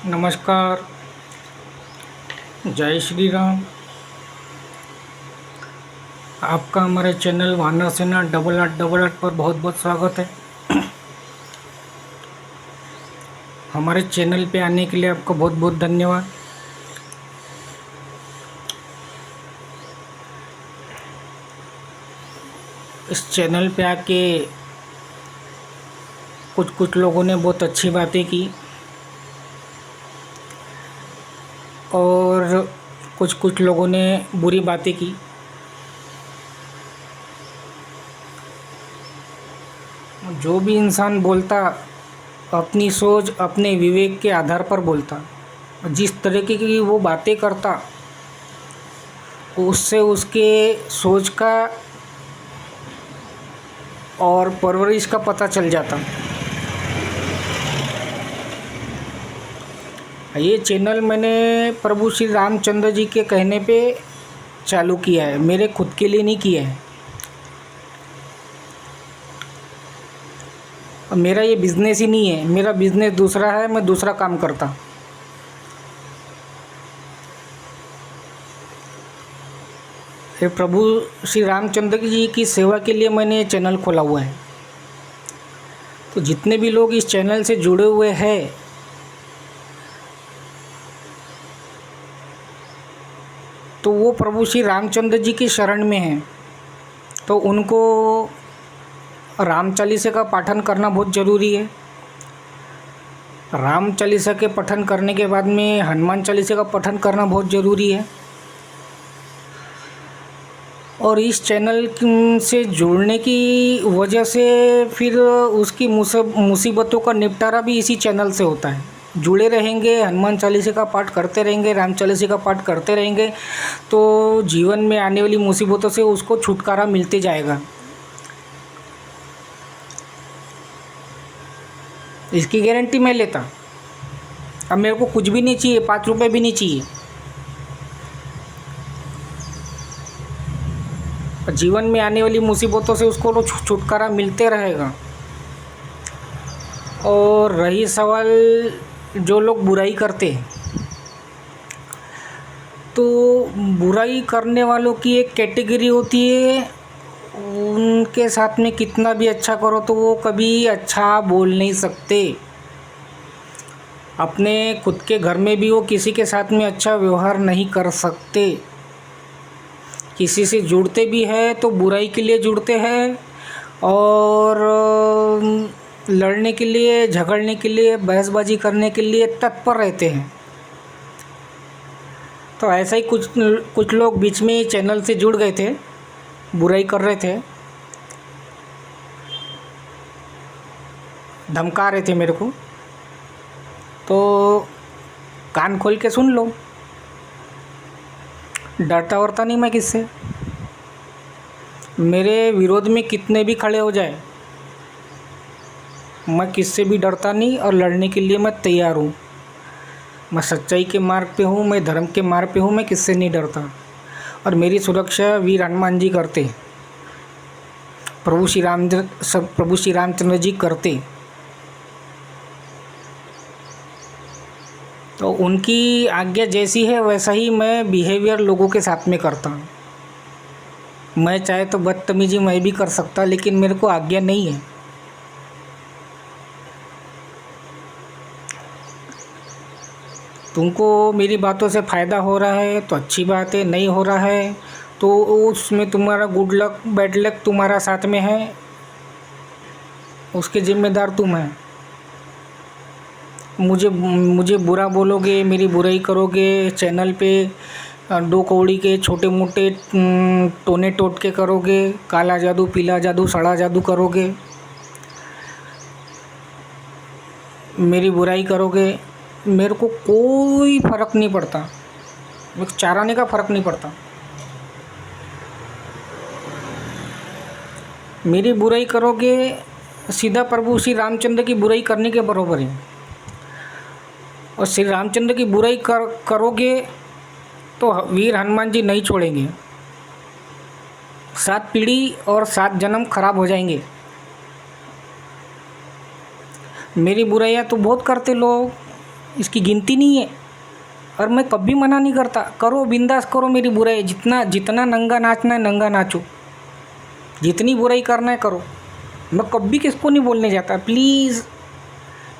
नमस्कार। जय श्री राम। आपका हमारे चैनल वानर सेना 8888 पर बहुत बहुत स्वागत है। हमारे चैनल पे आने के लिए आपका बहुत बहुत धन्यवाद। इस चैनल पे आके कुछ कुछ लोगों ने बहुत अच्छी बातें की और कुछ कुछ लोगों ने बुरी बातें की। जो भी इंसान बोलता अपनी सोच अपने विवेक के आधार पर बोलता, जिस तरीके की वो बातें करता उससे उसके सोच का और परवरिश का पता चल जाता। ये चैनल मैंने प्रभु श्री रामचंद्र जी के कहने पे चालू किया है, मेरे खुद के लिए नहीं किया है। मेरा ये बिज़नेस ही नहीं है, मेरा बिज़नेस दूसरा है, मैं दूसरा काम करता। ये प्रभु श्री रामचंद्र जी की सेवा के लिए मैंने ये चैनल खोला हुआ है। तो जितने भी लोग इस चैनल से जुड़े हुए हैं, तो वो प्रभु श्री रामचंद्र जी की शरण में हैं। तो उनको राम चालीसा का पाठन करना बहुत ज़रूरी है। राम चालीसा के पठन करने के बाद में हनुमान चालीसा का पठन करना बहुत ज़रूरी है। और इस चैनल से जुड़ने की वजह से फिर उसकी मुसीबतों का निपटारा भी इसी चैनल से होता है। जुड़े रहेंगे, हनुमान चालीसा का पाठ करते रहेंगे, राम चालीसा का पाठ करते रहेंगे, तो जीवन में आने वाली मुसीबतों से उसको छुटकारा मिलते जाएगा। इसकी गारंटी मैं लेता। अब मेरे को कुछ भी नहीं चाहिए, 5 रुपये भी नहीं चाहिए। जीवन में आने वाली मुसीबतों से उसको छुटकारा मिलते रहेगा। और रही सवाल जो लोग बुराई करते हैं, तो बुराई करने वालों की एक कैटेगरी होती है, उनके साथ में कितना भी अच्छा करो तो वो कभी अच्छा बोल नहीं सकते। अपने खुद के घर में भी वो किसी के साथ में अच्छा व्यवहार नहीं कर सकते। किसी से जुड़ते भी हैं तो बुराई के लिए जुड़ते हैं और लड़ने के लिए, झगड़ने के लिए, बहसबाजी करने के लिए तत्पर रहते हैं। तो ऐसा ही कुछ लोग बीच में चैनल से जुड़ गए थे, बुराई कर रहे थे, धमका रहे थे मेरे को। तो कान खोल के सुन लो, डरता वरता नहीं मैं किससे। मेरे विरोध में कितने भी खड़े हो जाए, मैं किससे भी डरता नहीं और लड़ने के लिए मैं तैयार हूँ। मैं सच्चाई के मार्ग पे हूँ, मैं धर्म के मार्ग पे हूँ, मैं किससे नहीं डरता। और मेरी सुरक्षा वीर हनुमान जी करते, प्रभु श्री रामचंद्र जी करते। तो उनकी आज्ञा जैसी है वैसा ही मैं बिहेवियर लोगों के साथ में करता हूँ। मैं चाहे तो बदतमीजी मैं भी कर सकता, लेकिन मेरे को आज्ञा नहीं है। तुमको मेरी बातों से फ़ायदा हो रहा है तो अच्छी बात है, नहीं हो रहा है तो उसमें तुम्हारा गुड लक बैड लक तुम्हारा साथ में है, उसके ज़िम्मेदार तुम हैं। मुझे बुरा बोलोगे, मेरी बुराई करोगे, चैनल पे 2 कौड़ी के छोटे मोटे टोने टोटके करोगे, काला जादू, पीला जादू, सड़ा जादू करोगे, मेरी बुराई करोगे, मेरे को कोई फ़र्क नहीं पड़ता। मेरे को चाराने का फ़र्क नहीं पड़ता। मेरी बुराई करोगे सीधा प्रभु श्री रामचंद्र की बुराई करने के बराबर है। और श्री रामचंद्र की बुराई करोगे तो वीर हनुमान जी नहीं छोड़ेंगे। 7 पीढ़ी और 7 जन्म खराब हो जाएंगे। मेरी बुराइयाँ तो बहुत करते लोग, इसकी गिनती नहीं है। और मैं कभी मना नहीं करता, करो बिंदास करो मेरी बुराई, जितना जितना नंगा नाचना है नंगा नाचो, जितनी बुराई करना है करो। मैं कभी किसको नहीं बोलने जाता। प्लीज़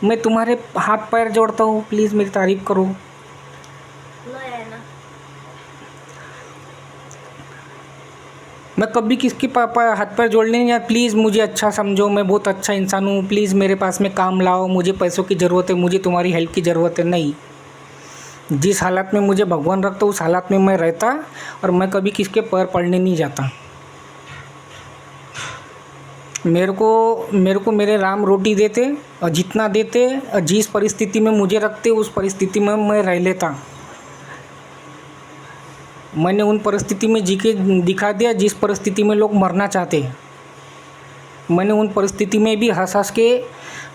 मैं तुम्हारे हाथ पैर जोड़ता हूँ, प्लीज़ मेरी तारीफ़ करो। मैं कभी किसके पापा हाथ पैर जोड़ने नहीं जाता। प्लीज़ मुझे अच्छा समझो, मैं बहुत अच्छा इंसान हूँ, प्लीज़ मेरे पास में काम लाओ, मुझे पैसों की ज़रूरत है, मुझे तुम्हारी हेल्प की ज़रूरत है। नहीं, जिस हालत में मुझे भगवान रखता उस हालत में मैं रहता, और मैं कभी किसके पैर पड़ने नहीं जाता। मेरे को मेरे राम रोटी देते, और जितना देते और जिस परिस्थिति में मुझे रखते उस परिस्थिति में मैं रह लेता। मैंने उन परिस्थिति में जी के दिखा दिया जिस परिस्थिति में लोग मरना चाहते हैं। मैंने उन परिस्थिति में भी हंस हंस के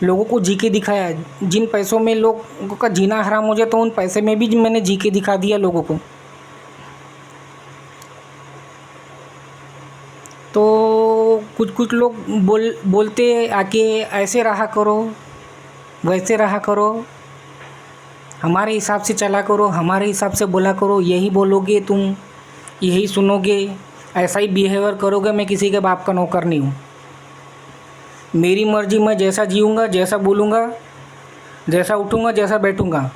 लोगों को जी के दिखाया। जिन पैसों में लोगों का जीना हराम हो जाए तो उन पैसे में भी मैंने जी के दिखा दिया लोगों को। तो कुछ लोग बोलते आके ऐसे रहा करो, वैसे रहा करो, हमारे हिसाब से चला करो, हमारे हिसाब से बोला करो, यही बोलोगे तुम, यही सुनोगे, ऐसा ही बिहेवियर करोगे। मैं किसी के बाप का नौकर नहीं हूँ। मेरी मर्ज़ी, मैं जैसा जीऊँगा, जैसा बोलूँगा, जैसा उठूँगा, जैसा बैठूँगा,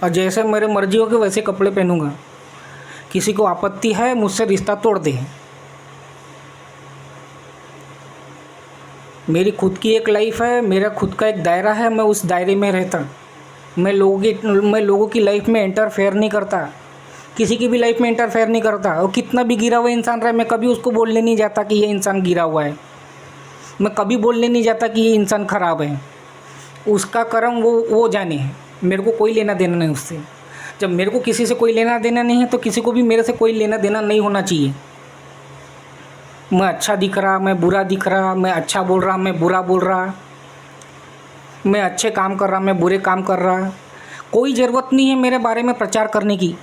और जैसे मेरे मर्ज़ी होगी वैसे कपड़े पहनूँगा। किसी को आपत्ति है मुझसे रिश्ता तोड़ दे। मेरी खुद की एक लाइफ है, मेरा खुद का एक दायरा है, मैं उस दायरे में रहता। मैं लोगों की लाइफ में इंटरफेयर नहीं करता, किसी की भी लाइफ में इंटरफेयर नहीं करता। और कितना भी गिरा हुआ इंसान रहे, मैं कभी उसको बोलने नहीं जाता कि ये इंसान गिरा हुआ है। मैं कभी बोलने नहीं जाता कि ये इंसान ख़राब है। उसका कर्म वो जाने, मेरे को कोई लेना देना नहीं उससे। जब मेरे को किसी से कोई लेना देना नहीं है तो किसी को भी मेरे से कोई लेना देना नहीं होना चाहिए। मैं अच्छा दिख रहा, मैं बुरा दिख रहा, मैं अच्छा बोल रहा, मैं बुरा बोल रहा, मैं अच्छे काम कर रहा, मैं बुरे काम कर रहा, कोई ज़रूरत नहीं है मेरे बारे में प्रचार करने की।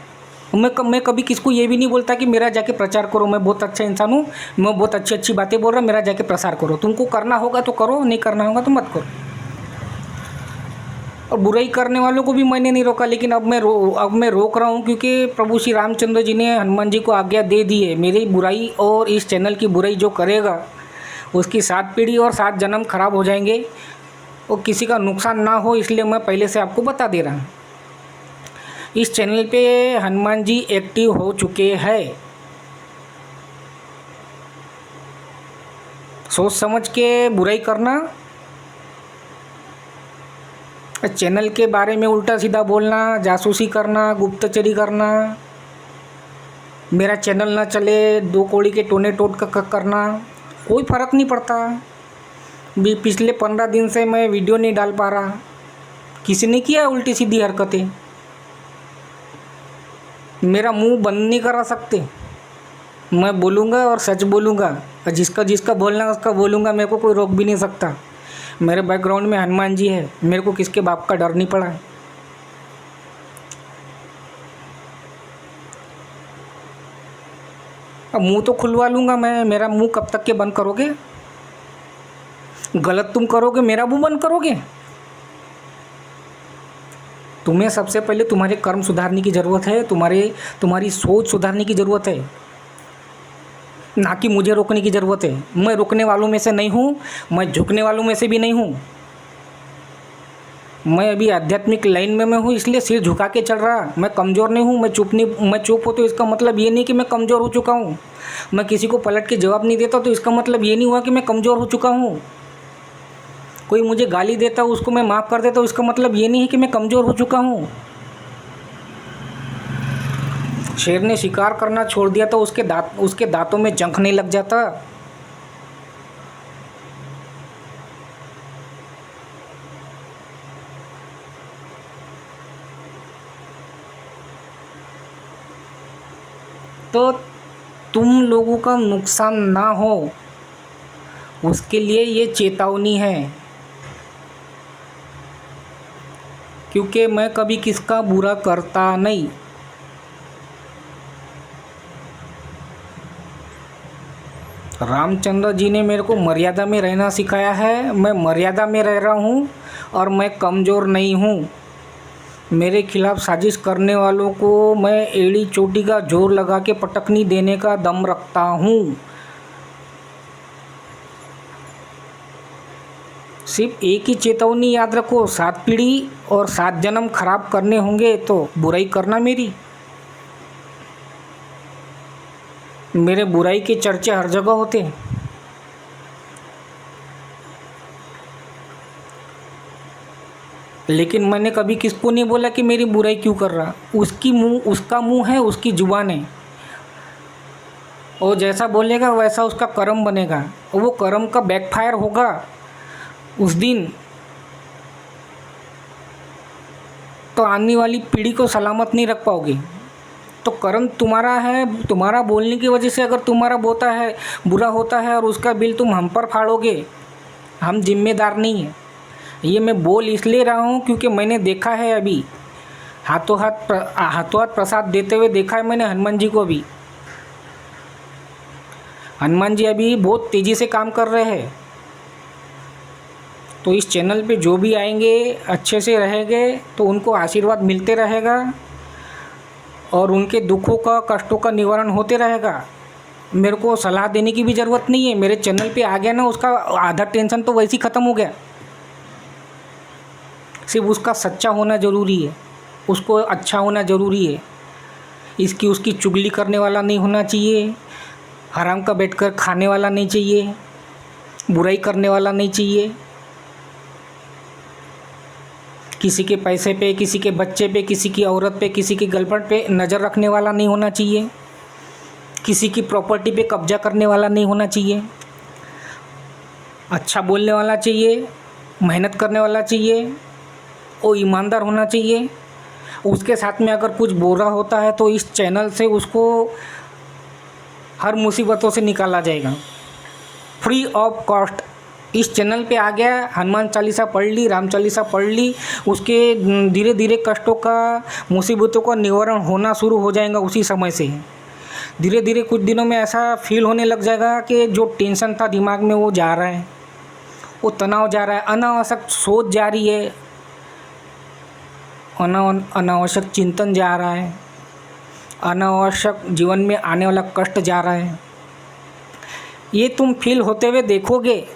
मैं कभी किसको ये भी नहीं बोलता कि मेरा जाके प्रचार करो, मैं बहुत अच्छा इंसान हूँ, मैं बहुत अच्छी अच्छी बातें बोल रहा, मेरा जाके प्रसार करो। तुमको करना होगा तो करो, नहीं करना होगा तो मत करो। और बुराई करने वालों को भी मैंने नहीं रोका, लेकिन अब मैं रोक रहा हूँ, क्योंकि प्रभु श्री रामचंद्र जी ने हनुमान जी को आज्ञा दे दी है। मेरी बुराई और इस चैनल की बुराई जो करेगा उसकी 7 पीढ़ी और 7 जन्म खराब हो जाएंगे, और किसी का नुकसान ना हो, इसलिए मैं पहले से आपको बता दे रहा हूँ। इस चैनल पे हनुमान जी एक्टिव हो चुके हैं। सोच समझ के बुराई करना, चैनल के बारे में उल्टा सीधा बोलना, जासूसी करना, गुप्तचरी करना, मेरा चैनल ना चले, 2 कौड़ी के टोने टोट करना, कोई फ़र्क नहीं पड़ता। भी पिछले 15 दिन से मैं वीडियो नहीं डाल पा रहा। किसी ने किया उल्टी सीधी हरकतें, मेरा मुंह बंद नहीं करा सकते। मैं बोलूँगा और सच बोलूँगा, और जिसका बोलना उसका बोलूँगा, मेरे को कोई रोक भी नहीं सकता। मेरे बैकग्राउंड में हनुमान जी है, मेरे को किसके बाप का डर नहीं पड़ा। अब मुंह तो खुलवा लूँगा मैं, मेरा मुंह कब तक के बंद करोगे? गलत तुम करोगे, मेरा मुंह बंद करोगे? तुम्हें सबसे पहले तुम्हारे कर्म सुधारने की ज़रूरत है, तुम्हारी सोच सुधारने की ज़रूरत है, ना कि मुझे रोकने की ज़रूरत है। मैं रुकने वालों में से नहीं हूँ, मैं झुकने वालों में से भी नहीं हूँ। मैं अभी आध्यात्मिक लाइन में मैं हूँ, इसलिए सिर झुका के चल रहा। मैं कमज़ोर नहीं हूँ। मैं चुप हो तो इसका मतलब ये नहीं कि मैं कमज़ोर हो चुका हूँ। मैं किसी को पलट के जवाब नहीं देता तो इसका मतलब ये नहीं हुआ कि मैं कमज़ोर हो चुका हूँ। कोई मुझे गाली देता उसको मैं माफ़ कर देता, इसका मतलब ये नहीं है कि मैं कमज़ोर हो चुका हूँ। शेर ने शिकार करना छोड़ दिया तो उसके दांतों में जंख नहीं लग जाता। तो तुम लोगों का नुकसान ना हो उसके लिए ये चेतावनी है, क्योंकि मैं कभी किसका बुरा करता नहीं। रामचंद्र जी ने मेरे को मर्यादा में रहना सिखाया है, मैं मर्यादा में रह रहा हूँ और मैं कमज़ोर नहीं हूँ। मेरे खिलाफ साजिश करने वालों को मैं एड़ी चोटी का जोर लगा के पटकनी देने का दम रखता हूँ। सिर्फ एक ही चेतावनी याद रखो, 7 पीढ़ी और 7 जन्म खराब करने होंगे तो बुराई करना मेरी। मेरे बुराई के चर्चे हर जगह होते हैं। लेकिन मैंने कभी किसको नहीं बोला कि मेरी बुराई क्यों कर रहा। उसका मुंह है, उसकी जुबान है। वो जैसा बोलेगा वैसा उसका कर्म बनेगा, और वो कर्म का बैकफायर होगा उस दिन। तो आने वाली पीढ़ी को सलामत नहीं रख पाओगे। तो कर्म तुम्हारा है, तुम्हारा बोलने की वजह से अगर तुम्हारा बोता है बुरा होता है और उसका बिल तुम हम पर फाड़ोगे, हम जिम्मेदार नहीं हैं। ये मैं बोल इसलिए रहा हूँ क्योंकि मैंने देखा है, अभी हाथों हाथ प्रसाद देते हुए देखा है मैंने हनुमान जी को। अभी हनुमान जी अभी बहुत तेज़ी से काम कर रहे हैं। तो इस चैनल पे जो भी आएंगे अच्छे से रहेंगे तो उनको आशीर्वाद मिलते रहेगा और उनके दुखों का, कष्टों का निवारण होते रहेगा। मेरे को सलाह देने की भी ज़रूरत नहीं है। मेरे चैनल पे आ गया ना, उसका आधा टेंशन तो वैसे ही ख़त्म हो गया। सिर्फ उसका सच्चा होना ज़रूरी है, उसको अच्छा होना ज़रूरी है। इसकी उसकी चुगली करने वाला नहीं होना चाहिए, हराम का बैठकर खाने वाला नहीं चाहिए, बुराई करने वाला नहीं चाहिए, किसी के पैसे पे, किसी के बच्चे पे, किसी की औरत पे, किसी की गर्लफ्रेंड पे नज़र रखने वाला नहीं होना चाहिए, किसी की प्रॉपर्टी पे कब्जा करने वाला नहीं होना चाहिए। अच्छा बोलने वाला चाहिए, मेहनत करने वाला चाहिए, और ईमानदार होना चाहिए। उसके साथ में अगर कुछ बुरा होता है तो इस चैनल से उसको हर मुसीबतों से निकाला जाएगा फ्री ऑफ कॉस्ट। इस चैनल पे आ गया, हनुमान चालीसा पढ़ ली, राम चालीसा पढ़ ली, उसके धीरे धीरे कष्टों का, मुसीबतों का निवारण होना शुरू हो जाएगा। उसी समय से धीरे धीरे कुछ दिनों में ऐसा फील होने लग जाएगा कि जो टेंशन था दिमाग में वो जा रहा है, वो तनाव जा रहा है, अनावश्यक सोच जा रही है, अनावश्यक चिंतन जा रहा है, अनावश्यक जीवन में आने वाला कष्ट जा रहा है। ये तुम फील होते हुए देखोगे।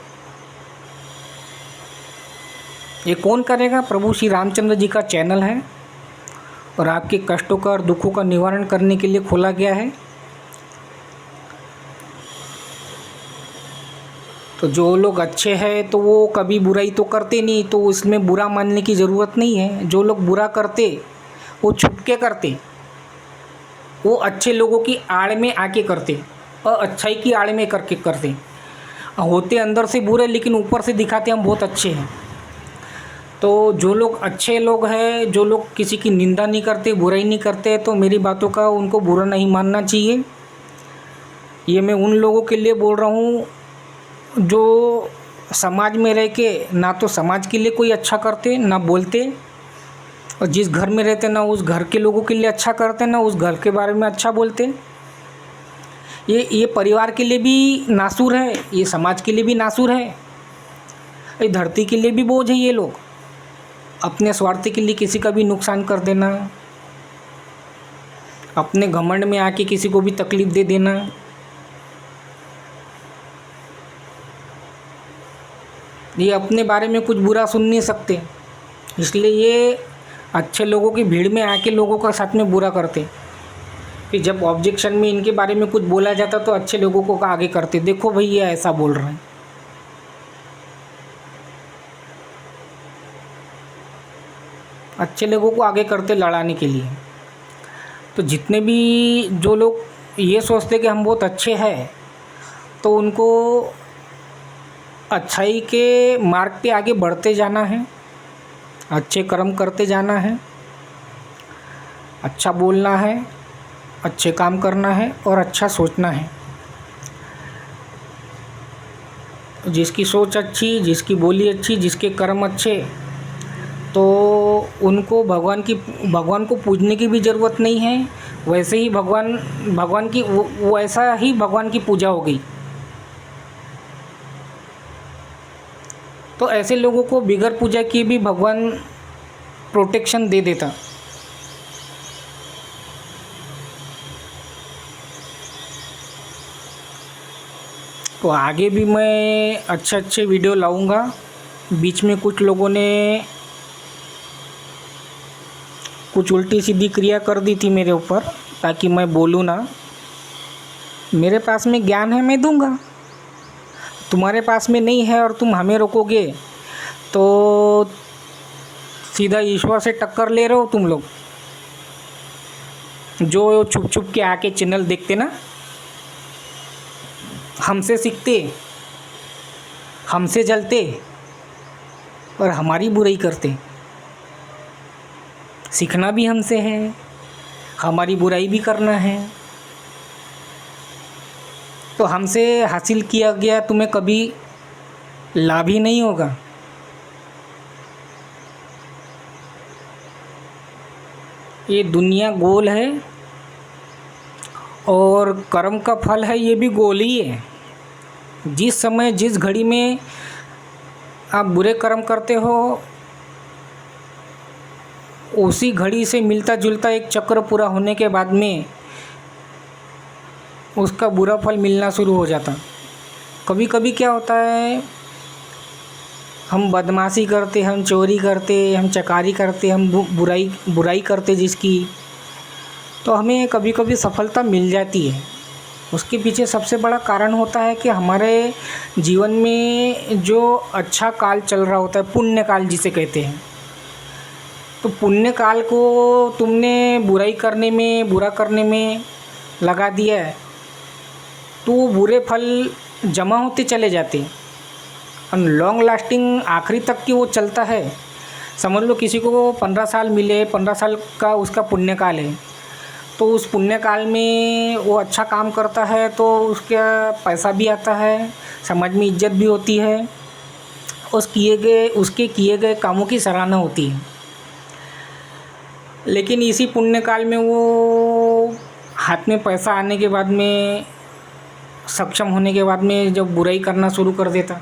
ये कौन करेगा? प्रभु श्री रामचंद्र जी का चैनल है और आपके कष्टों का और दुखों का निवारण करने के लिए खोला गया है। तो जो लोग अच्छे हैं तो वो कभी बुराई तो करते नहीं, तो उसमें बुरा मानने की ज़रूरत नहीं है। जो लोग बुरा करते वो छुप के करते, वो अच्छे लोगों की आड़ में आके करते और अच्छाई की आड़ में करके करते। होते अंदर से बुरे लेकिन ऊपर से दिखाते हम बहुत अच्छे हैं। तो जो लोग अच्छे लोग हैं, जो लोग किसी की निंदा नहीं करते, बुराई नहीं करते, तो मेरी बातों का उनको बुरा नहीं मानना चाहिए। ये मैं उन लोगों के लिए बोल रहा हूँ जो समाज में रह के ना तो समाज के लिए कोई अच्छा करते ना बोलते, और जिस घर में रहते ना उस घर के लोगों के लिए अच्छा करते ना उस घर के बारे में अच्छा बोलते। ये परिवार के लिए भी नासूर है, ये समाज के लिए भी नासूर है, ये धरती के लिए भी बोझ है। ये लोग अपने स्वार्थ के लिए किसी का भी नुकसान कर देना, अपने घमंड में आके किसी को भी तकलीफ़ दे देना, ये अपने बारे में कुछ बुरा सुन नहीं सकते, इसलिए ये अच्छे लोगों की भीड़ में आके लोगों का साथ में बुरा करते। फिर जब ऑब्जेक्शन में इनके बारे में कुछ बोला जाता तो अच्छे लोगों को आगे करते, देखो भाई ये ऐसा बोल रहे हैं। अच्छे लोगों को आगे करते लड़ाने के लिए। तो जितने भी जो लोग ये सोचते कि हम बहुत अच्छे हैं, तो उनको अच्छाई के मार्ग पे आगे बढ़ते जाना है, अच्छे कर्म करते जाना है, अच्छा बोलना है, अच्छे काम करना है और अच्छा सोचना है। जिसकी सोच अच्छी, जिसकी बोली अच्छी, जिसके कर्म अच्छे, तो उनको भगवान को पूजने की भी ज़रूरत नहीं है। वैसे ही वैसा ही भगवान की पूजा हो गई। तो ऐसे लोगों को बिगर पूजा किए भी भगवान प्रोटेक्शन दे देता। तो आगे भी मैं अच्छे अच्छे वीडियो लाऊंगा। बीच में कुछ लोगों ने कुछ उल्टी सीधी क्रिया कर दी थी मेरे ऊपर, ताकि मैं बोलूँ ना। मेरे पास में ज्ञान है, मैं दूंगा। तुम्हारे पास में नहीं है और तुम हमें रोकोगे तो सीधा ईश्वर से टक्कर ले रहे हो तुम लोग, जो छुप छुप के आके चैनल देखते ना, हमसे सीखते, हमसे जलते और हमारी बुराई करते। सीखना भी हमसे है, हमारी बुराई भी करना है। तो हमसे हासिल किया गया तुम्हें कभी लाभ ही नहीं होगा। ये दुनिया गोल है और कर्म का फल है, ये भी गोल ही है। जिस समय जिस घड़ी में आप बुरे कर्म करते हो, उसी घड़ी से मिलता जुलता एक चक्र पूरा होने के बाद में उसका बुरा फल मिलना शुरू हो जाता। कभी कभी क्या होता है, हम बदमाशी करते, हम चोरी करते, हम चकारी करते, हम बुराई करते जिसकी, तो हमें कभी कभी सफलता मिल जाती है। उसके पीछे सबसे बड़ा कारण होता है कि हमारे जीवन में जो अच्छा काल चल रहा होता है, पुण्य काल जिसे कहते हैं। तो पुण्य काल को तुमने बुराई करने में, बुरा करने में लगा दिया है, तो बुरे फल जमा होते चले जाते हैं और लॉन्ग लास्टिंग आखिरी तक की वो चलता है। समझ लो किसी को 15 साल मिले, 15 साल का उसका पुण्यकाल है, तो उस पुण्यकाल में वो अच्छा काम करता है तो उसका पैसा भी आता है, समाज में इज्जत भी होती है, उसके किए गए कामों की सराहना होती है। लेकिन इसी पुण्यकाल में वो हाथ में पैसा आने के बाद में, सक्षम होने के बाद में जब बुराई करना शुरू कर देता,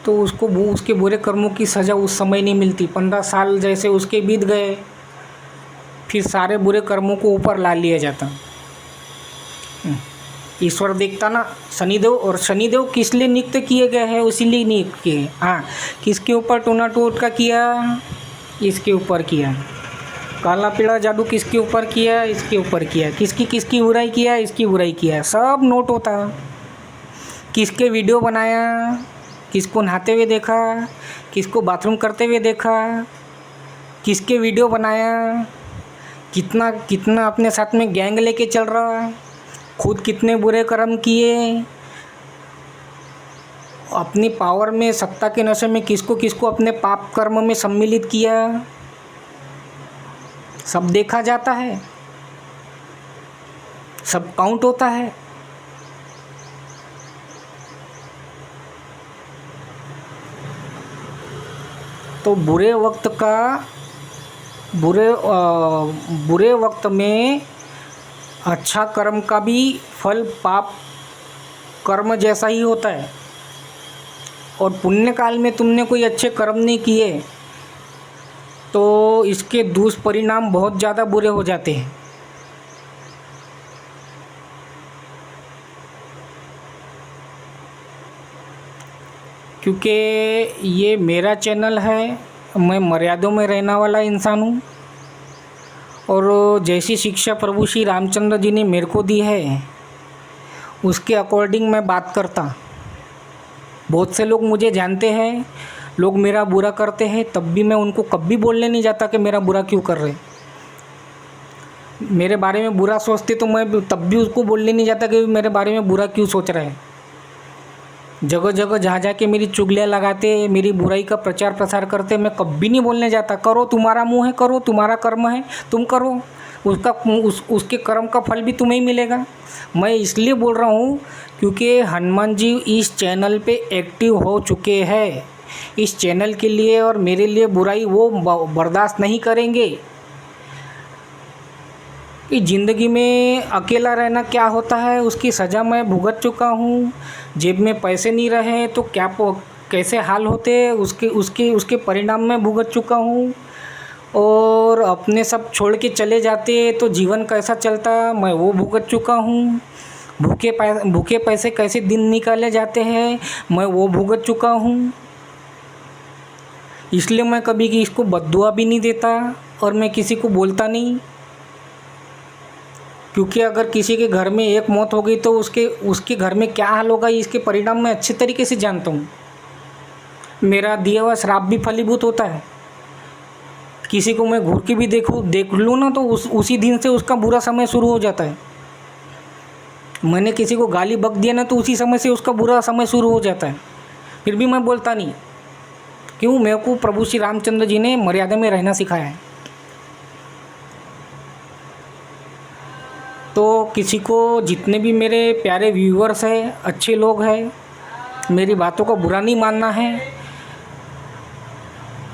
तो उसको उसके बुरे कर्मों की सज़ा उस समय नहीं मिलती। 15 साल जैसे उसके बीत गए, फिर सारे बुरे कर्मों को ऊपर ला लिया जाता। ईश्वर देखता ना शनिदेव, और शनिदेव किस लिए नियुक्त किए गए हैं, उसीलिए नियुक्त किए। हाँ, किसके ऊपर टूना टोटका किया, इसके ऊपर किया। काला पीला जादू किसके ऊपर किया, इसके ऊपर किया। किसकी बुराई किया, इसकी बुराई किया। सब नोट होता। किसके वीडियो बनाया, किसको नहाते हुए देखा, किसको बाथरूम करते हुए देखा, किसके वीडियो बनाया, कितना कितना अपने साथ में गैंग लेके चल रहा, खुद कितने बुरे कर्म किए, अपनी पावर में, सत्ता के नशे में किसको किसको अपने पाप कर्म में सम्मिलित किया, सब देखा जाता है, सब काउंट होता है। तो बुरे वक्त में अच्छा कर्म का भी फल पाप कर्म जैसा ही होता है। और पुण्य काल में तुमने कोई अच्छे कर्म नहीं किए तो इसके दुष्परिणाम बहुत ज़्यादा बुरे हो जाते हैं। क्योंकि ये मेरा चैनल है, मैं मर्यादों में रहने वाला इंसान हूँ, और जैसी शिक्षा प्रभु श्री रामचंद्र जी ने मेरे को दी है उसके अकॉर्डिंग मैं बात करता। बहुत से लोग मुझे जानते हैं, लोग मेरा बुरा करते हैं, तब भी मैं उनको कभी बोलने नहीं जाता कि मेरा बुरा क्यों कर रहे। मेरे बारे में बुरा सोचते तो मैं तब भी उसको बोलने नहीं जाता कि मेरे बारे में बुरा क्यों सोच रहे हैं। जगह जगह जहाँ जाके मेरी चुगलियाँ लगाते, मेरी बुराई का प्रचार प्रसार करते, मैं कभी नहीं बोलने जाता। करो, तुम्हारा मुँह है, करो, तुम्हारा कर्म है, तुम करो, उसके कर्म का फल भी तुम्हें ही मिलेगा। मैं इसलिए बोल रहा हूँ क्योंकि हनुमान जी इस चैनल पे एक्टिव हो चुके हैं। इस चैनल के लिए और मेरे लिए बुराई वो बर्दाश्त नहीं करेंगे। कि ज़िंदगी में अकेला रहना क्या होता है उसकी सज़ा मैं भुगत चुका हूँ। जेब में पैसे नहीं रहे तो कैसे हाल होते हैं उसके उसके उसके परिणाम मैं भुगत चुका हूँ। और अपने सब छोड़ के चले जाते तो जीवन कैसा चलता मैं वो भुगत चुका हूँ। भूखे पैसे कैसे दिन निकाले जाते हैं मैं वो भुगत चुका हूँ। इसलिए मैं कभी किसी को बद्दुआ भी नहीं देता और मैं किसी को बोलता नहीं, क्योंकि अगर किसी के घर में एक मौत हो गई तो उसके उसके घर में क्या हाल होगा इसके परिणाम मैं अच्छे तरीके से जानता हूँ। मेरा दिया हुआ श्राप भी फलीभूत होता है। किसी को मैं घूर के भी देख लूँ ना तो उसी दिन से उसका बुरा समय शुरू हो जाता है। मैंने किसी को गाली बक दिया ना तो उसी समय से उसका बुरा समय शुरू हो जाता है। फिर भी मैं बोलता नहीं, क्यों? मेरे को प्रभु श्री रामचंद्र जी ने मर्यादा में रहना सिखाया है। तो किसी को, जितने भी मेरे प्यारे व्यूअर्स हैं, अच्छे लोग हैं, मेरी बातों को बुरा नहीं मानना है।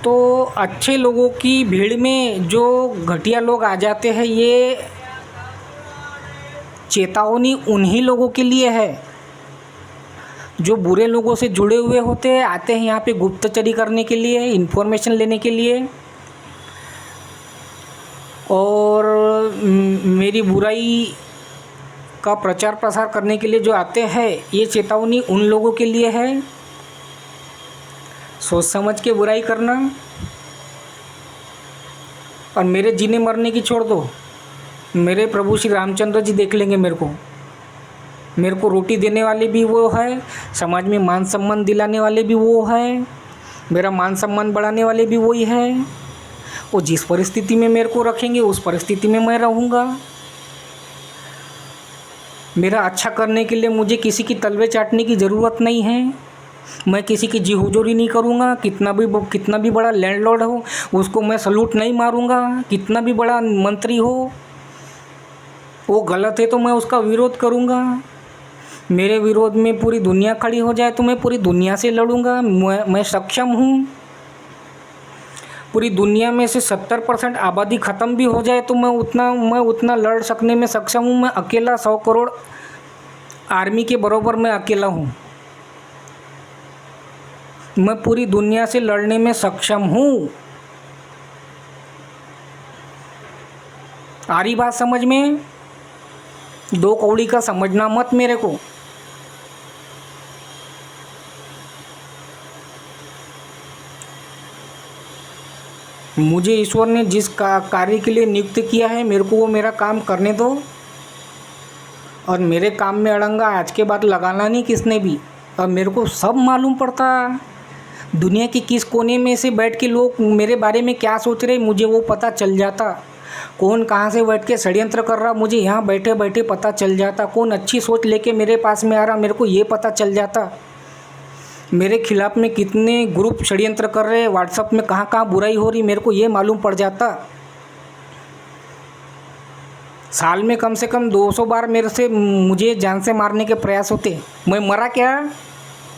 तो अच्छे लोगों की भीड़ में जो घटिया लोग आ जाते हैं, ये चेतावनी उन्हीं लोगों के लिए है जो बुरे लोगों से जुड़े हुए होते हैं, आते हैं यहाँ पे गुप्तचरी करने के लिए, इन्फॉर्मेशन लेने के लिए और मेरी बुराई का प्रचार प्रसार करने के लिए जो आते हैं। ये चेतावनी उन लोगों के लिए है। सोच समझ के बुराई करना। और मेरे जीने मरने की छोड़ दो, मेरे प्रभु श्री रामचंद्र जी देख लेंगे मेरे को रोटी देने वाले भी वो है, समाज में मान सम्मान दिलाने वाले भी वो है, मेरा मान सम्मान बढ़ाने वाले भी वही है। वो जिस परिस्थिति में मेरे को रखेंगे उस परिस्थिति में मैं रहूँगा। मेरा अच्छा करने के लिए मुझे किसी की तलवे चाटने की ज़रूरत नहीं है। मैं किसी की जी हुजूरी नहीं करूँगा। कितना भी बड़ा लैंडलॉर्ड हो उसको मैं सलूट नहीं मारूँगा। कितना भी बड़ा मंत्री हो, वो गलत है तो मैं उसका विरोध करूँगा। मेरे विरोध में पूरी दुनिया खड़ी हो जाए तो मैं पूरी दुनिया से लड़ूँगा। मैं सक्षम हूँ। पूरी दुनिया में से 70% आबादी ख़त्म भी हो जाए तो मैं उतना लड़ सकने में सक्षम हूँ। मैं अकेला 100 करोड़ आर्मी के बराबर मैं अकेला हूँ। मैं पूरी दुनिया से लड़ने में सक्षम हूँ। आ रही बात समझ में? दो कौड़ी का समझना मत मेरे को। मुझे ईश्वर ने जिस कार्य के लिए नियुक्त किया है, मेरे को वो मेरा काम करने दो। और मेरे काम में अड़ंगा आज के बाद लगाना नहीं किसने भी। और मेरे को सब मालूम पड़ता, दुनिया के किस कोने में से बैठ के लोग मेरे बारे में क्या सोच रहे, मुझे वो पता चल जाता। कौन कहाँ से बैठ के षड्यंत्र कर रहा, मुझे यहाँ बैठे बैठे पता चल जाता। कौन अच्छी सोच लेके मेरे पास में आ रहा, मेरे को ये पता चल जाता। मेरे खिलाफ़ में कितने ग्रुप षड्यंत्र कर रहे हैं, व्हाट्सएप में कहाँ कहाँ बुराई हो रही, मेरे को ये मालूम पड़ जाता। साल में कम से कम 200 बार मुझे जान से मारने के प्रयास होते। मैं मरा क्या?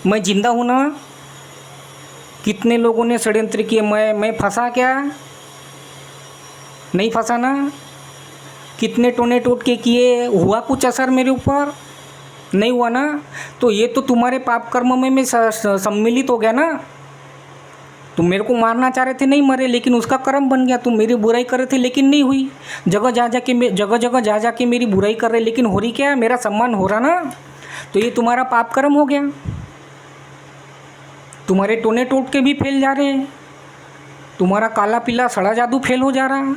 मैं जिंदा हूँ ना। कितने लोगों ने षड्यंत्र किए, मैं फंसा क्या? नहीं फंसा ना। कितने टोने टोट के किए, हुआ कुछ असर मेरे ऊपर? नहीं हुआ ना। तो ये तो तुम्हारे पाप कर्म में सम्मिलित हो गया ना। तुम मेरे को मारना चाह रहे थे, नहीं मरे, लेकिन उसका कर्म बन गया। तुम मेरी बुराई कर रहे थे लेकिन नहीं हुई। जगह जा जा के मेरी बुराई कर रहे, लेकिन हो रही क्या? मेरा सम्मान हो रहा ना। तो ये तुम्हारा पाप कर्म हो गया। तुम्हारे टोने टोट के भी फेल जा रहे। तुम्हारा काला पीला सड़ा जादू फेल हो जा रहा।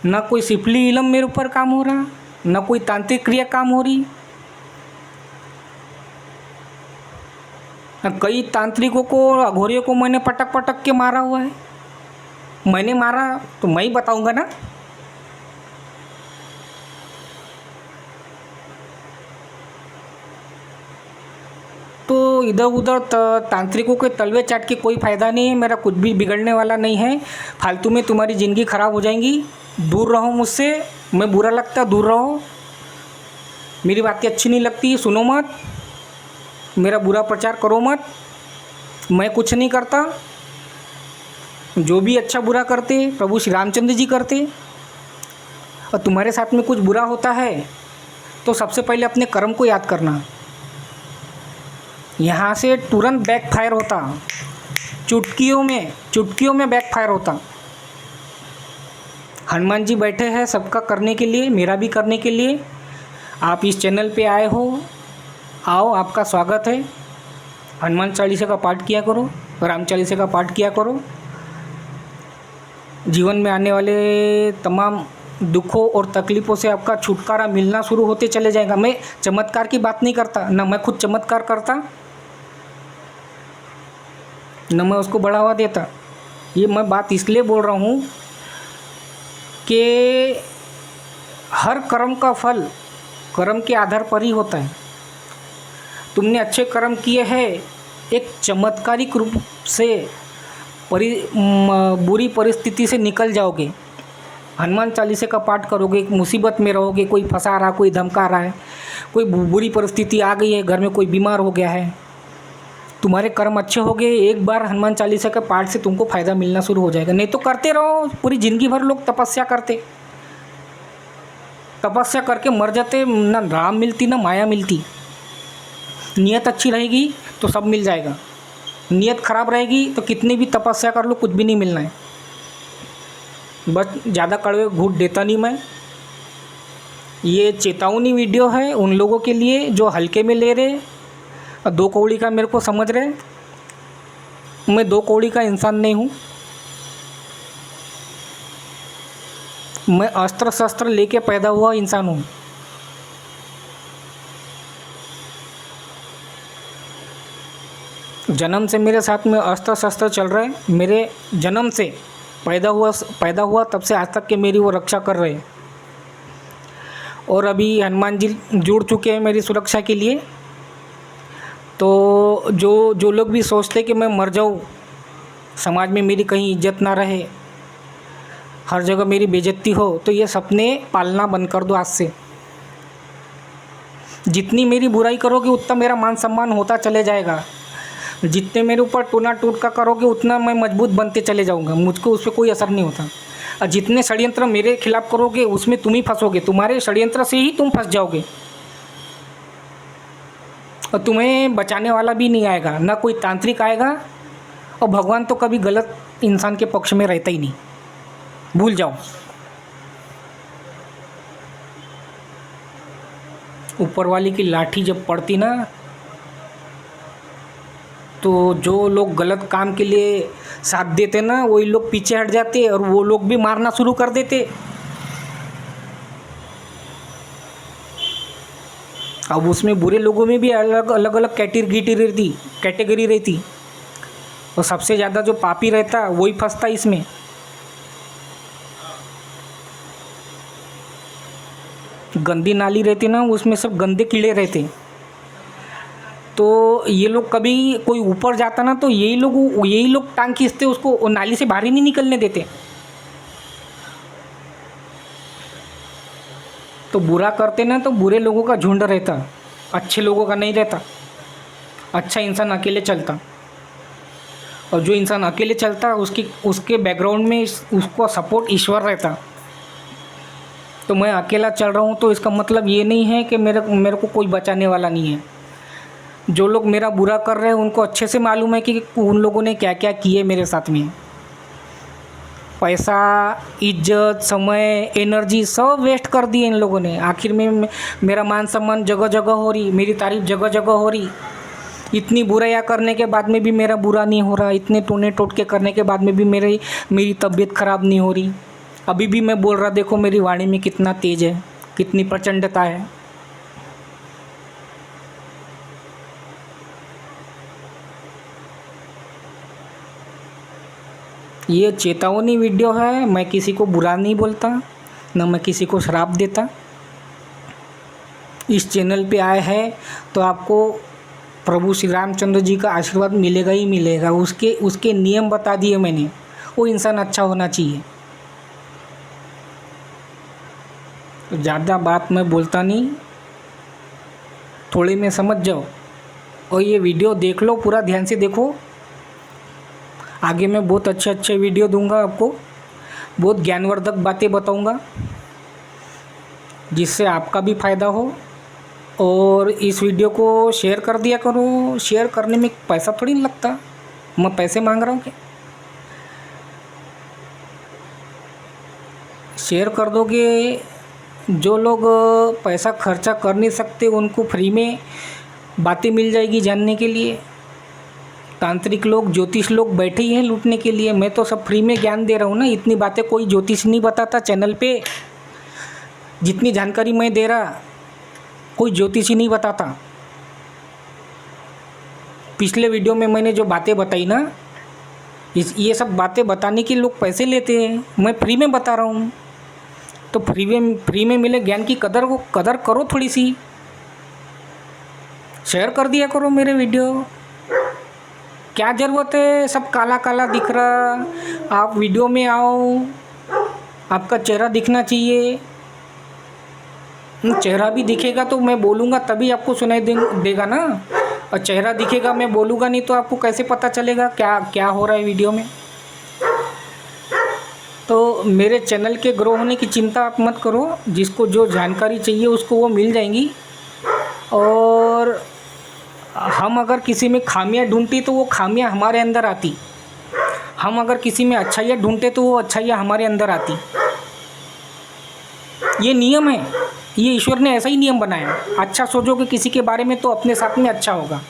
ना कोई सिफली इलम मेरे ऊपर काम हो रहा, ना कोई तांत्रिक क्रिया काम हो रही। कई तांत्रिकों को, अघोरियों को मैंने पटक पटक के मारा हुआ है। मैंने मारा तो मैं ही बताऊंगा ना। तो इधर उधर तांत्रिकों के तलवे चाट के कोई फ़ायदा नहीं है। मेरा कुछ भी बिगड़ने वाला नहीं है। फालतू में तुम्हारी ज़िंदगी ख़राब हो जाएगी। दूर रहो मुझसे। मैं बुरा लगता, दूर रहो। मेरी बातें अच्छी नहीं लगती, सुनो मत। मेरा बुरा प्रचार करो मत। मैं कुछ नहीं करता। जो भी अच्छा बुरा करते प्रभु श्री रामचंद्र जी करते। और तुम्हारे साथ में कुछ बुरा होता है तो सबसे पहले अपने कर्म को याद करना। यहाँ से तुरंत बैकफायर होता, चुटकियों में बैकफायर होता। हनुमान जी बैठे हैं सबका करने के लिए, मेरा भी करने के लिए। आप इस चैनल पे आए हो, आओ, आपका स्वागत है। हनुमान चालीसा का पाठ किया करो, राम चालीसा का पाठ किया करो। जीवन में आने वाले तमाम दुखों और तकलीफ़ों से आपका छुटकारा मिलना शुरू होते चले जाएगा। मैं चमत्कार की बात नहीं करता, ना मैं खुद चमत्कार करता, न मैं उसको बढ़ावा देता। ये मैं बात इसलिए बोल रहा हूँ कि हर कर्म का फल कर्म के आधार पर ही होता है। तुमने अच्छे कर्म किए हैं, एक चमत्कारिक रूप से बुरी परिस्थिति से निकल जाओगे। हनुमान चालीसा का पाठ करोगे, एक मुसीबत में रहोगे, कोई फंसा रहा, कोई धमका रहा है, कोई बुरी परिस्थिति आ गई है, घर में कोई बीमार हो गया है, तुम्हारे कर्म अच्छे हो गए, एक बार हनुमान चालीसा के पाठ से तुमको फ़ायदा मिलना शुरू हो जाएगा। नहीं तो करते रहो, पूरी ज़िंदगी भर लोग तपस्या करते, तपस्या करके मर जाते, ना राम मिलती ना माया मिलती। नीयत अच्छी रहेगी तो सब मिल जाएगा, नीयत ख़राब रहेगी तो कितनी भी तपस्या कर लो कुछ भी नहीं मिलना है। बस ज़्यादा कड़वे घूट देता नहीं मैं। ये चेतावनी वीडियो है उन लोगों के लिए जो हल्के में ले रहे और 2 कौड़ी का मेरे को समझ रहे। मैं 2 कौड़ी का इंसान नहीं हूँ। मैं अस्त्र शस्त्र लेके पैदा हुआ इंसान हूँ। जन्म से मेरे साथ में अस्त्र शस्त्र चल रहे हैं। मेरे जन्म से पैदा हुआ तब से आज तक के मेरी वो रक्षा कर रहे हैं। और अभी हनुमान जी जुड़ चुके हैं मेरी सुरक्षा के लिए। तो जो लोग भी सोचते कि मैं मर जाऊँ, समाज में मेरी कहीं इज्जत ना रहे, हर जगह मेरी बेइज्जती हो, तो ये सपने पालना बंद कर दो आज से। जितनी मेरी बुराई करोगे उतना मेरा मान सम्मान होता चले जाएगा। जितने मेरे ऊपर टूना टूटका करोगे उतना मैं मजबूत बनते चले जाऊंगा, मुझको उस पर कोई असर नहीं होता। और जितने षड्यंत्र मेरे खिलाफ करोगे उसमें तुम ही फंसोगे, तुम्हारे षड्यंत्र से ही तुम फंस जाओगे और तुम्हें बचाने वाला भी नहीं आएगा, ना कोई तांत्रिक आएगा। और भगवान तो कभी गलत इंसान के पक्ष में रहता ही नहीं, भूल जाओ। ऊपर वाली की लाठी जब पड़ती ना, तो जो लोग गलत काम के लिए साथ देते ना, वही लोग पीछे हट जाते और वो लोग भी मारना शुरू कर देते। अब उसमें बुरे लोगों में भी अलग अलग कैटेगरी रहती और सबसे ज़्यादा जो पापी रहता वही फंसता इसमें। गंदी नाली रहती ना, उसमें सब गंदे कीड़े रहते। तो ये लोग कभी कोई ऊपर जाता ना, तो यही लोग टांग खींचते, उसको नाली से बाहर ही नहीं निकलने देते। तो बुरा करते ना तो बुरे लोगों का झुंड रहता, अच्छे लोगों का नहीं रहता। अच्छा इंसान अकेले चलता, और जो इंसान अकेले चलता उसके बैकग्राउंड में उसको सपोर्ट ईश्वर रहता। तो मैं अकेला चल रहा हूँ तो इसका मतलब ये नहीं है कि मेरे को कोई बचाने वाला नहीं है। जो लोग मेरा बुरा कर रहे हैं उनको अच्छे से मालूम है कि उन लोगों ने क्या क्या किए मेरे साथ में। पैसा, इज्जत, समय, एनर्जी सब वेस्ट कर दिए इन लोगों ने। आखिर में मेरा मान सम्मान जगह जगह हो रही, मेरी तारीफ जगह जगह हो रही। इतनी बुराइयाँ करने के बाद में भी मेरा बुरा नहीं हो रहा, इतने टोने टोटके करने के बाद में भी मेरी तबीयत ख़राब नहीं हो रही। अभी भी मैं बोल रहा, देखो मेरी वाणी में कितना तेज है, कितनी प्रचंडता है। ये चेतावनी वीडियो है, मैं किसी को बुरा नहीं बोलता, न मैं किसी को श्राप देता। इस चैनल पे आए हैं तो आपको प्रभु श्री रामचंद्र जी का आशीर्वाद मिलेगा ही मिलेगा। उसके नियम बता दिए मैंने। वो इंसान अच्छा होना चाहिए। ज़्यादा बात मैं बोलता नहीं, थोड़े में समझ जाओ और ये वीडियो देख लो, पूरा ध्यान से देखो। आगे मैं बहुत अच्छे वीडियो दूंगा आपको, बहुत ज्ञानवर्धक बातें बताऊंगा जिससे आपका भी फ़ायदा हो और इस वीडियो को शेयर कर दिया करो। शेयर करने में पैसा थोड़ी ना लगता, मैं पैसे मांग रहा हूँ क्या? शेयर कर दोगे, जो लोग पैसा खर्चा कर नहीं सकते उनको फ्री में बातें मिल जाएगी जानने के लिए। तांत्रिक लोग, ज्योतिष लोग बैठे ही हैं लूटने के लिए। मैं तो सब फ्री में ज्ञान दे रहा हूँ ना। इतनी बातें कोई ज्योतिष नहीं बताता चैनल पे, जितनी जानकारी मैं दे रहा कोई ज्योतिषी नहीं बताता। पिछले वीडियो में मैंने जो बातें बताई ना, ये सब बातें बताने के लोग पैसे लेते हैं, मैं फ्री में बता रहा हूँ। तो फ्री में मिले ज्ञान की कदर करो थोड़ी सी। शेयर कर दिया करो मेरे वीडियो। क्या ज़रूरत है सब काला काला दिख रहा? आप वीडियो में आओ, आपका चेहरा दिखना चाहिए। चेहरा भी दिखेगा तो मैं बोलूँगा तभी आपको सुनाई देगा ना। और चेहरा दिखेगा, मैं बोलूँगा नहीं तो आपको कैसे पता चलेगा क्या क्या हो रहा है वीडियो में? तो मेरे चैनल के ग्रो होने की चिंता आप मत करो। जिसको जो जानकारी चाहिए उसको वो मिल जाएंगी। और हम अगर किसी में खामियां ढूंढती तो वो खामियां हमारे अंदर आती। हम अगर किसी में अच्छाइयाँ ढूंढते तो वो अच्छाइयाँ हमारे अंदर आती। ये नियम है, ये ईश्वर ने ऐसा ही नियम बनाया। अच्छा सोचोगे किसी के बारे में तो अपने साथ में अच्छा होगा।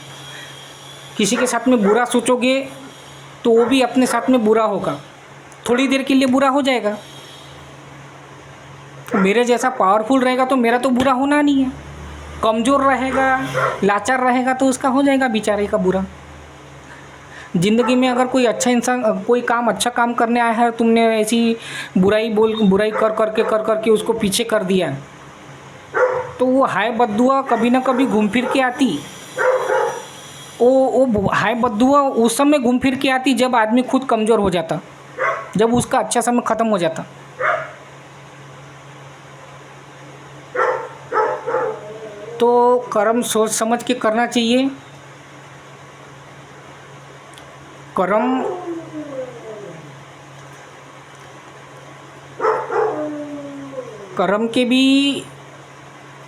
किसी के साथ में बुरा सोचोगे तो वो भी अपने साथ में बुरा होगा। थोड़ी देर के लिए बुरा हो जाएगा। मेरे जैसा पावरफुल रहेगा तो मेरा तो बुरा होना नहीं है। कमज़ोर रहेगा, लाचार रहेगा तो उसका हो जाएगा बेचारे का बुरा। ज़िंदगी में अगर कोई अच्छा इंसान कोई काम अच्छा काम करने आया है, तुमने ऐसी बुराई कर करके उसको पीछे कर दिया, तो वो हाय बद्दुआ कभी ना कभी घूम फिर के आती। वो हाय बद्दुआ उस समय घूम फिर के आती जब आदमी खुद कमज़ोर हो जाता, जब उसका अच्छा समय ख़त्म हो जाता। तो कर्म सोच समझ के करना चाहिए।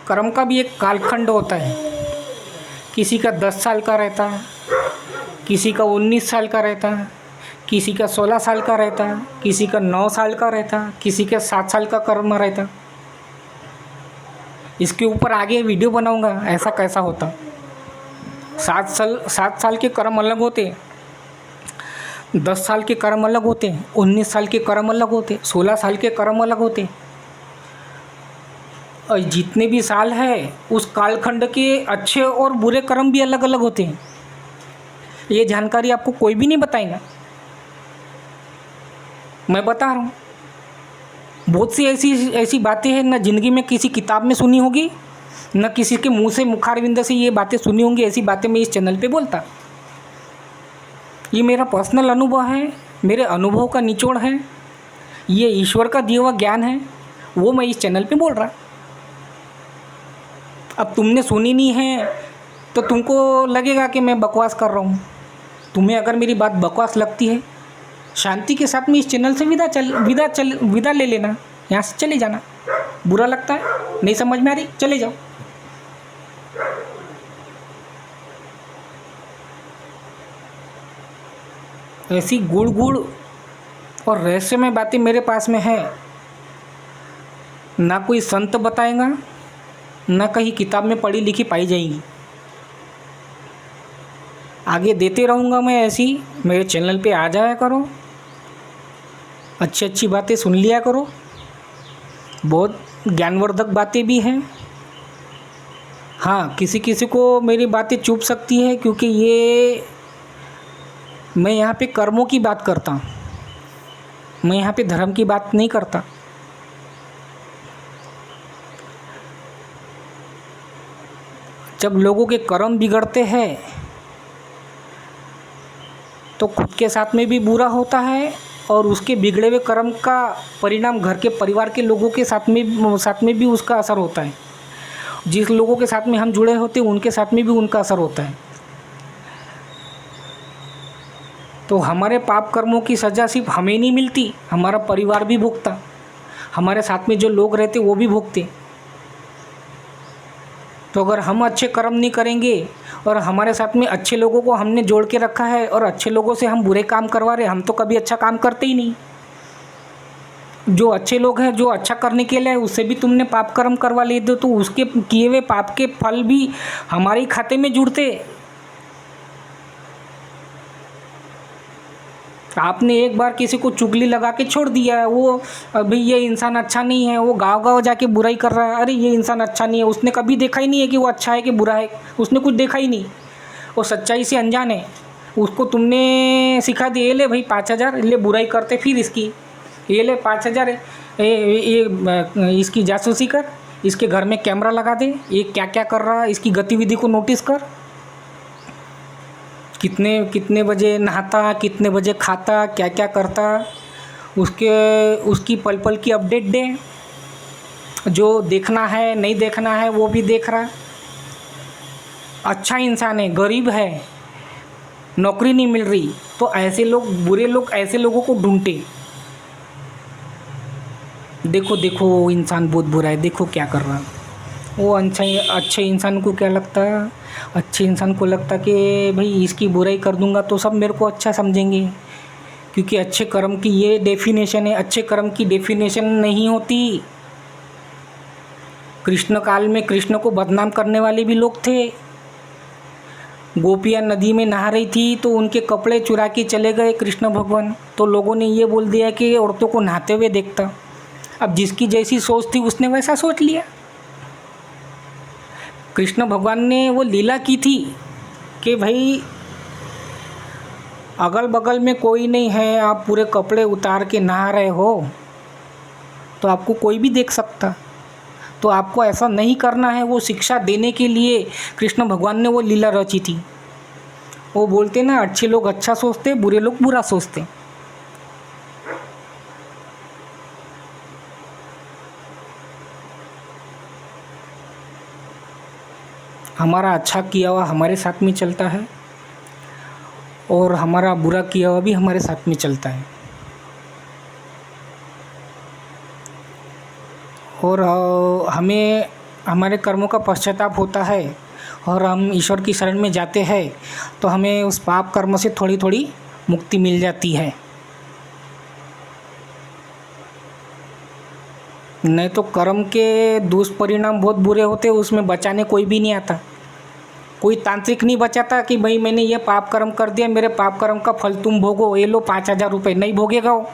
कर्म का भी एक कालखंड होता है। किसी का 10 साल का रहता है, किसी का 19 साल का रहता है, किसी का 16 साल का रहता है, किसी का 9 साल का रहता है, किसी का 7 साल का कर्म रहता। इसके ऊपर आगे वीडियो बनाऊंगा ऐसा कैसा होता। 7 साल के कर्म अलग होते, 10 साल के कर्म अलग होते, 19 साल के कर्म अलग होते, 16 साल के कर्म अलग होते। और जितने भी साल है उस कालखंड के अच्छे और बुरे कर्म भी अलग अलग होते हैं। ये जानकारी आपको कोई भी नहीं बताएगा, मैं बता रहा हूँ। बहुत सी ऐसी बातें हैं ना ज़िंदगी में किसी किताब में सुनी होगी, न किसी के मुंह से मुखारविंद से ये बातें सुनी होंगी। ऐसी बातें मैं इस चैनल पे बोलता। ये मेरा पर्सनल अनुभव है, मेरे अनुभव का निचोड़ है। ये ईश्वर का दिया हुआ ज्ञान है, वो मैं इस चैनल पे बोल रहा। अब तुमने सुनी नहीं है तो तुमको लगेगा कि मैं बकवास कर रहा हूँ। तुम्हें अगर मेरी बात बकवास लगती है, शांति के साथ में इस चैनल से विदा ले लेना, यहाँ से चले जाना। बुरा लगता है, नहीं समझ में आ रही, चले जाओ। ऐसी गुड़ और रहस्यमय बातें मेरे पास में है, ना कोई संत बताएगा, ना कहीं किताब में पढ़ी लिखी पाई जाएगी। आगे देते रहूँगा मैं ऐसी। मेरे चैनल पे आ जाया करो, अच्छी अच्छी बातें सुन लिया करो। बहुत ज्ञानवर्धक बातें भी हैं। हाँ, किसी किसी को मेरी बातें चुभ सकती है, क्योंकि ये मैं यहाँ पे कर्मों की बात करता हूँ, मैं यहाँ पे धर्म की बात नहीं करता। जब लोगों के कर्म बिगड़ते हैं तो खुद के साथ में भी बुरा होता है, और उसके बिगड़े हुए कर्म का परिणाम घर के परिवार के लोगों के साथ में भी उसका असर होता है। जिस लोगों के साथ में हम जुड़े होते हैं उनके साथ में भी उनका असर होता है। तो हमारे पाप कर्मों की सज़ा सिर्फ हमें नहीं मिलती, हमारा परिवार भी भुगता, हमारे साथ में जो लोग रहते वो भी भुगते। तो अगर हम अच्छे कर्म नहीं करेंगे और हमारे साथ में अच्छे लोगों को हमने जोड़ के रखा है और अच्छे लोगों से हम बुरे काम करवा रहे हैं, हम तो कभी अच्छा काम करते ही नहीं। जो अच्छे लोग हैं, जो अच्छा करने के लिए उससे भी तुमने पाप कर्म करवा लिए तो उसके किए हुए पाप के फल भी हमारे खाते में जुड़ते। आपने एक बार किसी को चुगली लगा के छोड़ दिया, वो अभी ये इंसान अच्छा नहीं है, वो गांव गांव जाके बुराई कर रहा है, अरे ये इंसान अच्छा नहीं है, उसने कभी देखा ही नहीं है कि वो अच्छा है कि बुरा है, उसने कुछ देखा ही नहीं, वो सच्चाई से अनजान है। उसको तुमने सिखा दिया, ये ले भाई 5,000, ले बुराई करते फिर इसकी, ये ले 5,000 ये इसकी जासूसी कर, इसके घर में कैमरा लगा दे, ये क्या क्या कर रहा है इसकी गतिविधि को नोटिस कर, कितने कितने बजे नहाता, कितने बजे खाता, क्या क्या करता, उसकी पल पल की अपडेट दे। जो देखना है नहीं देखना है वो भी देख रहा। अच्छा इंसान है, गरीब है, नौकरी नहीं मिल रही, तो ऐसे लोग, बुरे लोग ऐसे लोगों को ढूंढते। देखो देखो वो इंसान बहुत बुरा है, देखो क्या कर रहा है। वो अच्छे इंसान को क्या लगता है, अच्छे इंसान को लगता कि भाई इसकी बुराई कर दूंगा तो सब मेरे को अच्छा समझेंगे, क्योंकि अच्छे कर्म की ये डेफिनेशन है। अच्छे कर्म की डेफिनेशन नहीं होती। कृष्ण काल में कृष्ण को बदनाम करने वाले भी लोग थे। गोपियाँ नदी में नहा रही थी तो उनके कपड़े चुरा के चले गए कृष्ण भगवान, तो लोगों ने ये बोल दिया कि औरतों को नहाते हुए देखता। अब जिसकी जैसी सोच थी उसने वैसा सोच लिया। कृष्ण भगवान ने वो लीला की थी कि भाई अगल बगल में कोई नहीं है, आप पूरे कपड़े उतार के नहा रहे हो तो आपको कोई भी देख सकता, तो आपको ऐसा नहीं करना है। वो शिक्षा देने के लिए कृष्ण भगवान ने वो लीला रची थी। वो बोलते ना, अच्छे लोग अच्छा सोचते, बुरे लोग बुरा सोचते। हमारा अच्छा किया हुआ हमारे साथ में चलता है और हमारा बुरा किया हुआ भी हमारे साथ में चलता है। और हमें हमारे कर्मों का पश्चाताप होता है और हम ईश्वर की शरण में जाते हैं तो हमें उस पाप कर्म से थोड़ी थोड़ी मुक्ति मिल जाती है। नहीं तो कर्म के दुष्परिणाम बहुत बुरे होते, उसमें बचाने कोई भी नहीं आता। कोई तांत्रिक नहीं बचाता कि भाई मैंने ये पाप कर्म कर दिया, मेरे पाप कर्म का फल तुम भोगो, ये लो 5,000 रुपये, नहीं भोगेगा वो।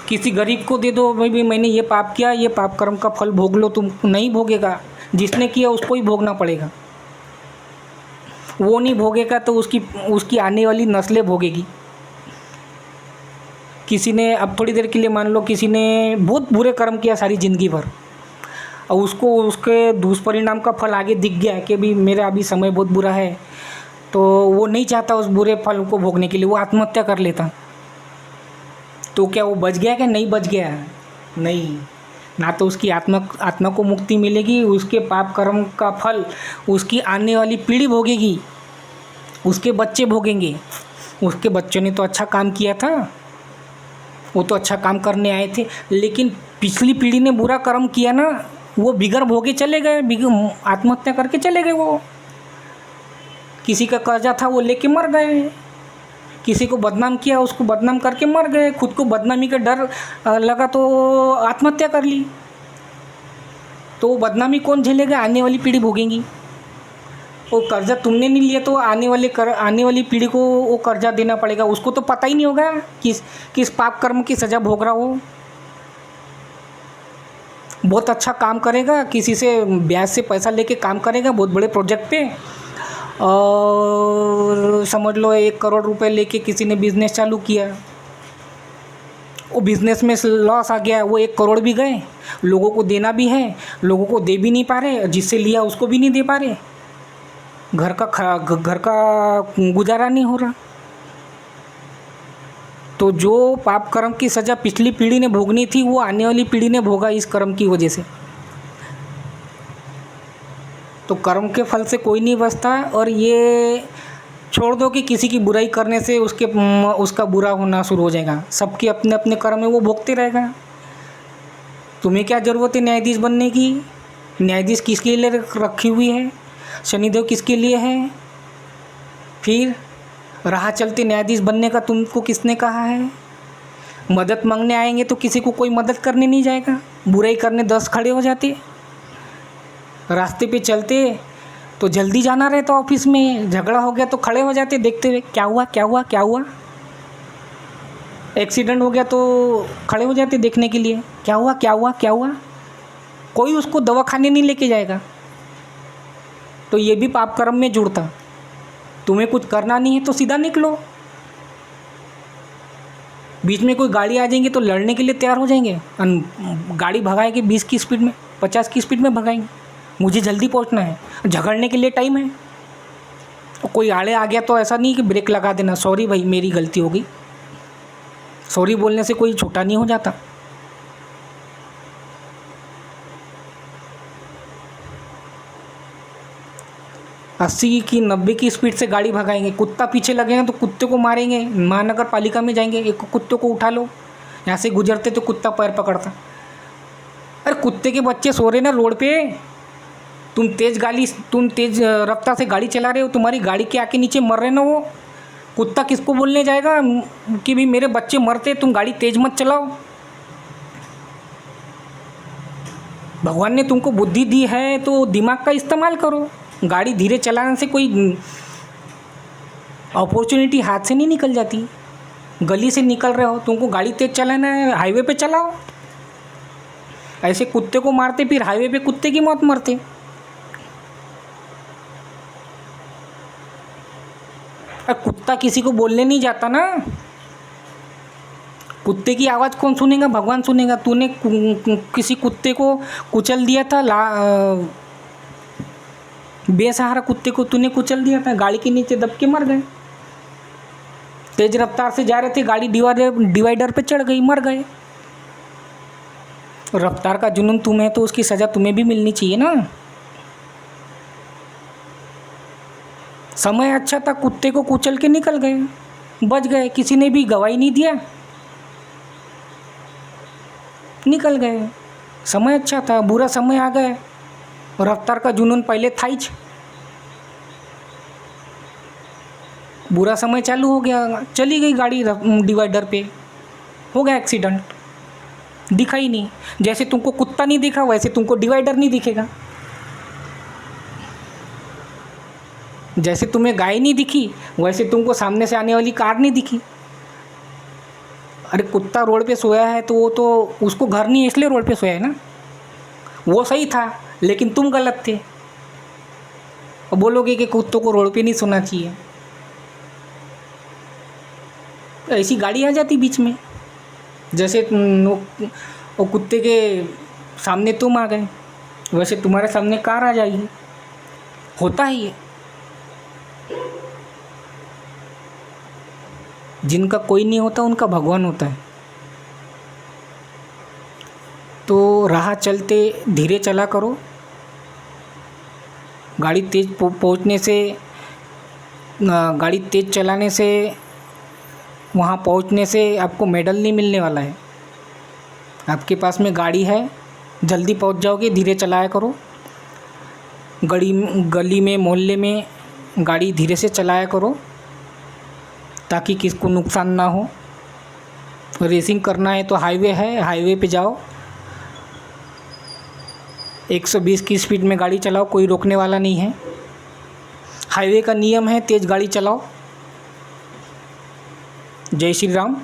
किसी गरीब को दे दो भाई मैंने ये पाप किया, ये पाप कर्म का फल भोग लो, तुम नहीं भोगेगा। जिसने किया उसको ही भोगना पड़ेगा। वो नहीं भोगेगा तो उसकी आने वाली नस्लें भोगेगी। किसी ने, अब थोड़ी देर के लिए मान लो किसी ने बहुत बुरे कर्म किया सारी ज़िंदगी भर, और उसको उसके दुष्परिणाम का फल आगे दिख गया कि भाई मेरा अभी समय बहुत बुरा है, तो वो नहीं चाहता उस बुरे फल को भोगने के लिए, वो आत्महत्या कर लेता। तो क्या वो बच गया क्या? नहीं बच गया। नहीं, ना तो उसकी आत्मा को मुक्ति मिलेगी, उसके पाप कर्म का फल उसकी आने वाली पीढ़ी भोगेगी, उसके बच्चे भोगेंगे। उसके बच्चों ने तो अच्छा काम किया था, वो तो अच्छा काम करने आए थे, लेकिन पिछली पीढ़ी ने बुरा कर्म किया ना, वो बिगड़ भोगे चले गए, आत्महत्या करके चले गए। वो किसी का कर्जा था वो लेके मर गए, किसी को बदनाम किया उसको बदनाम करके मर गए, खुद को बदनामी का डर लगा तो आत्महत्या कर ली। तो वो बदनामी कौन झेलेगा? आने वाली पीढ़ी भोगेंगी। वो कर्जा तुमने नहीं लिया तो आने वाली पीढ़ी को वो कर्जा देना पड़ेगा। उसको तो पता ही नहीं होगा किस पाप कर्म की सज़ा भोग रहा हो। बहुत अच्छा काम करेगा, किसी से ब्याज से पैसा लेके काम करेगा बहुत बड़े प्रोजेक्ट पे, और समझ लो 1 करोड़ रुपए लेके किसी ने बिज़नेस चालू किया, वो बिज़नेस में लॉस आ गया, वो 1 करोड़ भी गए, लोगों को देना भी है, लोगों को दे भी नहीं पा रहे, जिससे लिया उसको भी नहीं दे पा रहे, घर का गुजारा नहीं हो रहा। तो जो पाप कर्म की सज़ा पिछली पीढ़ी ने भोगनी थी वो आने वाली पीढ़ी ने भोगा इस कर्म की वजह से। तो कर्म के फल से कोई नहीं बचता। और ये छोड़ दो कि किसी की बुराई करने से उसका बुरा होना शुरू हो जाएगा। सबके अपने अपने कर्म है, वो भोगते रहेगा। तुम्हें क्या ज़रूरत है न्यायाधीश बनने की? न्यायाधीश किसके लिए रखी हुई है? शनिदेव किसके लिए है? फिर राह चलते न्यायाधीश बनने का तुमको किसने कहा है? मदद मांगने आएंगे तो किसी को कोई मदद करने नहीं जाएगा, बुराई करने 10 खड़े हो जाते। रास्ते पे चलते तो जल्दी जाना रहता ऑफिस में, झगड़ा हो गया तो खड़े हो जाते देखते हुए, क्या हुआ क्या हुआ क्या हुआ। एक्सीडेंट हो गया तो खड़े हो जाते देखने के लिए, क्या हुआ क्या हुआ क्या हुआ। कोई उसको दवाखाने नहीं लेके जाएगा। तो ये भी पाप कर्म में जुड़ता। तुम्हें कुछ करना नहीं है तो सीधा निकलो। बीच में कोई गाड़ी आ जाएंगी तो लड़ने के लिए तैयार हो जाएंगे, गाड़ी भगाएंगे 20 की स्पीड में, 50 की स्पीड में भगाएंगे। मुझे जल्दी पहुंचना है, झगड़ने के लिए टाइम है। तो कोई आड़े आ गया तो ऐसा नहीं कि ब्रेक लगा देना, सॉरी भाई मेरी गलती हो गई। सॉरी बोलने से कोई छोटा नहीं हो जाता। अस्सी की 90 की स्पीड से गाड़ी भगाएंगे, कुत्ता पीछे लगेगा तो कुत्ते को मारेंगे। महानगर पालिका में जाएंगे, एक कुत्ते को उठा लो, यहाँ से गुजरते तो कुत्ता पैर पकड़ता। अरे कुत्ते के बच्चे सो रहे ना रोड पे, तुम तेज रफ्तार से गाड़ी चला रहे हो, तुम्हारी गाड़ी के आके नीचे मर रहे ना वो कुत्ता किसको बोलने जाएगा कि भी मेरे बच्चे मरते, तुम गाड़ी तेज मत चलाओ। भगवान ने तुमको बुद्धि दी है तो दिमाग का इस्तेमाल करो। गाड़ी धीरे चलाने से कोई अपॉर्चुनिटी हाथ से नहीं निकल जाती। गली से निकल रहे हो, तुमको गाड़ी तेज चलाना है, हाईवे पे चलाओ। ऐसे कुत्ते को मारते फिर हाईवे पे कुत्ते की मौत मरते। कुत्ता किसी को बोलने नहीं जाता ना, कुत्ते की आवाज़ कौन सुनेगा? भगवान सुनेगा। तूने किसी कुत्ते को कुचल दिया था, बेसहारा कुत्ते को तूने कुचल दिया था, गाड़ी के नीचे दब के मर गए। तेज रफ्तार से जा रहे थे, गाड़ी डिवाइडर पे चढ़ गई, मर गए। रफ्तार का जुनून तुम्हें तो उसकी सज़ा तुम्हें भी मिलनी चाहिए ना। समय अच्छा था, कुत्ते को कुचल के निकल गए, बच गए, किसी ने भी गवाही नहीं दिया, निकल गए। समय अच्छा था, बुरा समय आ गया। रफ्तार का जुनून पहले था ही, बुरा समय चालू हो गया, चली गई गाड़ी डिवाइडर पे, हो गया एक्सीडेंट। दिखा ही नहीं। जैसे तुमको कुत्ता नहीं दिखा वैसे तुमको डिवाइडर नहीं दिखेगा। जैसे तुम्हें गाय नहीं दिखी वैसे तुमको सामने से आने वाली कार नहीं दिखी। अरे कुत्ता रोड पे सोया है तो वो तो उसको घर नहीं है इसलिए रोड पे सोया है ना। वो सही था लेकिन तुम गलत थे। और बोलोगे कि कुत्तों को रोड पे नहीं सोना चाहिए। ऐसी गाड़ी आ जाती बीच में, जैसे वो कुत्ते के सामने तुम आ गए वैसे तुम्हारे सामने कार आ जाएगी। होता ही है। जिनका कोई नहीं होता उनका भगवान होता है। तो राह चलते धीरे चला करो। गाड़ी तेज पहुंचने से, गाड़ी तेज चलाने से, वहाँ पहुंचने से आपको मेडल नहीं मिलने वाला है। आपके पास में गाड़ी है, जल्दी पहुंच जाओगे। धीरे चलाया करो। गली में मोहल्ले में गाड़ी धीरे से चलाया करो ताकि किसको नुकसान ना हो। रेसिंग करना है तो हाईवे है, हाईवे पे जाओ, 120 की स्पीड में गाड़ी चलाओ, कोई रोकने वाला नहीं है। हाईवे का नियम है तेज़ गाड़ी चलाओ। जय श्री राम।